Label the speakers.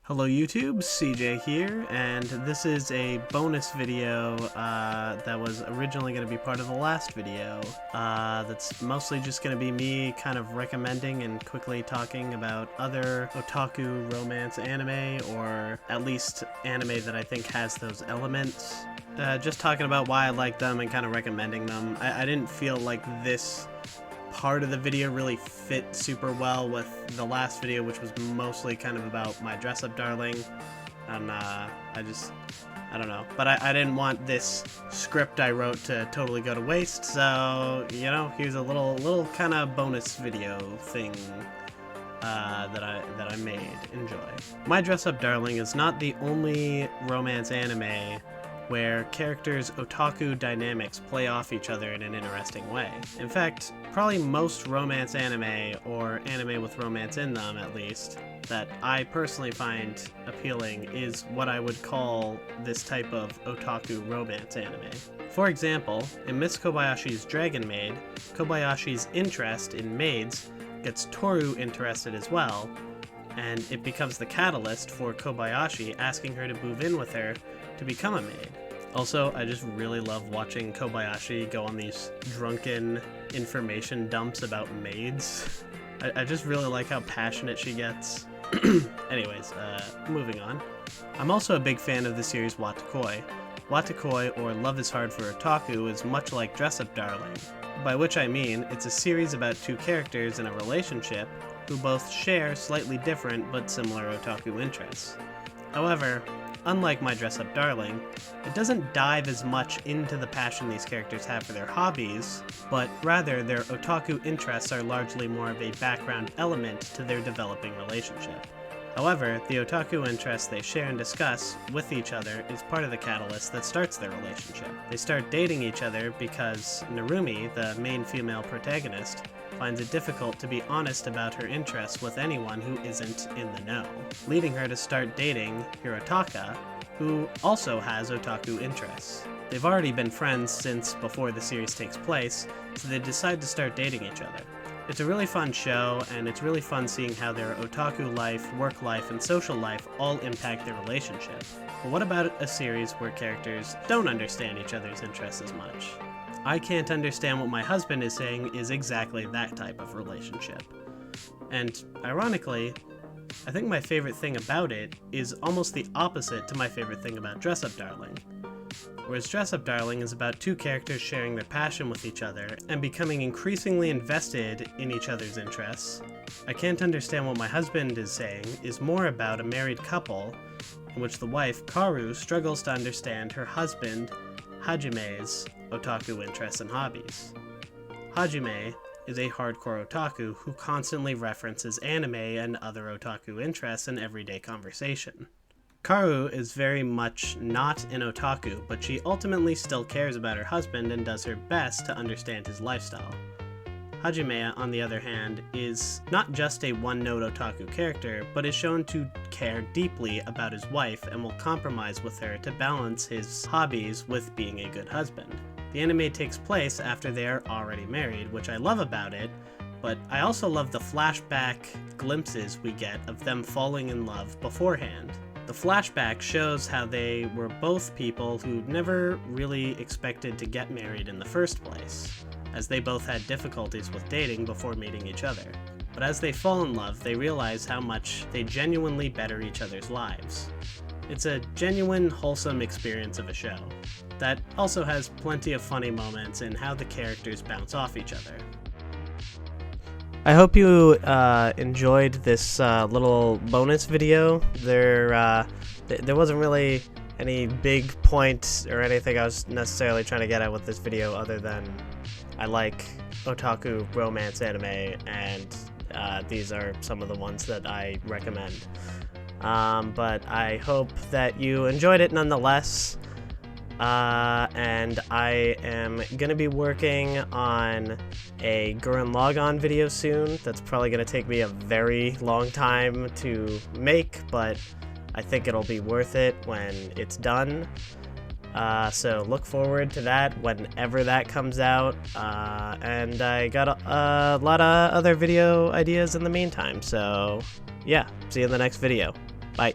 Speaker 1: Hello YouTube, CJ here, and this is a bonus video that was originally going to be part of the last video. That's mostly just going to be me kind of recommending and quickly talking about other otaku romance anime, or at least anime that I think has those elements. Just talking about why I like them and kind of recommending them. I didn't feel like this part of the video really fit super well with the last video, which was mostly kind of about my dress-up darling, and I don't know, but I didn't want this script I wrote to totally go to waste, so, you know, here's a little kind of bonus video thing that I made. Enjoy. My dress-up darling is not the only romance anime where characters' otaku dynamics play off each other in an interesting way. In fact, probably most romance anime, or anime with romance in them at least, that I personally find appealing is what I would call this type of otaku romance anime. For example, in Miss Kobayashi's Dragon Maid, Kobayashi's interest in maids gets Toru interested as well, and it becomes the catalyst for Kobayashi asking her to move in with her to become a maid. Also, I just really love watching Kobayashi go on these drunken information dumps about maids. I just really like how passionate she gets. Anyways, moving on. I'm also a big fan of the series Watakoi. Watakoi, or Love is Hard for Otaku, is much like Dress-Up Darling, by which I mean it's a series about two characters in a relationship who both share slightly different but similar otaku interests. However, unlike my Dress-Up Darling, it doesn't dive as much into the passion these characters have for their hobbies, but rather their otaku interests are largely more of a background element to their developing relationship. However, the otaku interests they share and discuss with each other is part of the catalyst that starts their relationship. They start dating each other because Narumi, the main female protagonist, finds it difficult to be honest about her interests with anyone who isn't in the know, leading her to start dating Hirotaka, who also has otaku interests. They've already been friends since before the series takes place, so they decide to start dating each other. It's a really fun show, and it's really fun seeing how their otaku life, work life, and social life all impact their relationship. But what about a series where characters don't understand each other's interests as much? I Can't Understand What My Husband Is Saying is exactly that type of relationship. And ironically, I think my favorite thing about it is almost the opposite to my favorite thing about Dress-Up Darling. Whereas Dress-Up Darling is about two characters sharing their passion with each other and becoming increasingly invested in each other's interests, I Can't Understand What My Husband Is Saying is more about a married couple in which the wife, Karu, struggles to understand her husband, Hajime's, otaku interests and hobbies. Hajime is a hardcore otaku who constantly references anime and other otaku interests in everyday conversation. Karu is very much not an otaku, but she ultimately still cares about her husband and does her best to understand his lifestyle. Hajime, on the other hand, is not just a one-note otaku character, but is shown to care deeply about his wife and will compromise with her to balance his hobbies with being a good husband. The anime takes place after they are already married, which I love about it, but I also love the flashback glimpses we get of them falling in love beforehand. The flashback shows how they were both people who never really expected to get married in the first place, as they both had difficulties with dating before meeting each other. But as they fall in love, they realize how much they genuinely better each other's lives. It's a genuine, wholesome experience of a show that also has plenty of funny moments in how the characters bounce off each other. I hope you enjoyed this little bonus video. There wasn't really any big point or anything I was necessarily trying to get at with this video, other than I like otaku romance anime, and these are some of the ones that I recommend. But I hope that you enjoyed it nonetheless. And I am going to be working on a Gurren Lagann video soon. That's probably going to take me a very long time to make, but I think it'll be worth it when it's done. So look forward to that whenever that comes out. And I got a lot of other video ideas in the meantime. So yeah, see you in the next video. Bye.